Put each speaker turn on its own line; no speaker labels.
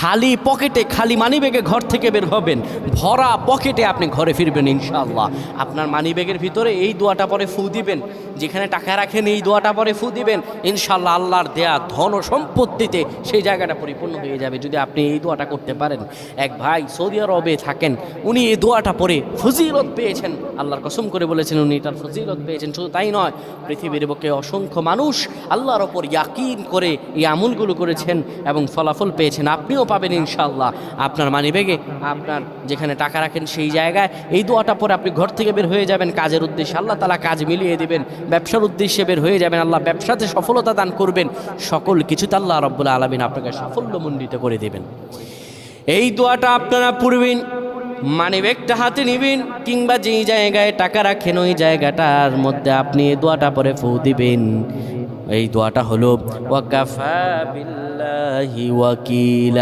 খালি পকেটে, খালি মানিব্যাগে ঘর থেকে বের হবেন, ভরা পকেটে আপনি ঘরে ফিরবেন ইনশাআল্লাহ। আপনার মানিব্যাগের ভিতরে এই দোয়াটা পরে ফু দিবেন, যেখানে টাকা রাখেন এই দোয়াটা পরে ফু দিবেন, ইনশাআল্লাহ আল্লাহর দেয়া ধন ও সম্পত্তিতে সেই জায়গাটা পরিপূর্ণ হয়ে যাবে যদি আপনি এই দোয়াটা করতে পারেন। এক ভাই সৌদি আরবে থাকেন, উনি এই দোয়াটা পরে ফজিলত পেয়েছেন, আল্লাহর কসম করে বলেছেন উনি এটার ফজিলত পেয়েছেন। শুধু তাই নয়, পৃথিবীর বুকে অসংখ্য মানুষ আল্লাহর ওপর ইয়াকিন করে এই আমলগুলো করেছেন এবং ফলাফল পেয়েছেন। আপনিও পাবেন ইনশাআল্লাহ। আপনার মানিব্যাগে, আপনার যেখানে টাকা রাখেন সেই জায়গায় এই দোয়াটা পরে আপনি ঘর থেকে বের হয়ে যাবেন কাজের উদ্দেশ্যে, আল্লাহ তাআলা কাজ মিলিয়ে দিবেন। ব্যবসার উদ্দেশ্যে বের হয়ে যাবেন, আল্লাহ ব্যবসাতে সফলতা দান করবেন। সকল কিছুতে আল্লাহ রাব্বুল আলামিন আপনাকে সাফল্যমণ্ডিত করে দেবেন। এই দোয়াটা আপনারা পড়বেন, মানিব্যাগটা হাতে নেবেন, কিংবা যেই জায়গায় টাকা রাখেন ওই জায়গাটার মধ্যে আপনি এই দোয়াটা পরে ফু দিবেন। এই দোয়াটা হলো ওয়াকাফা বিল্লাহি ওয়াকিলা।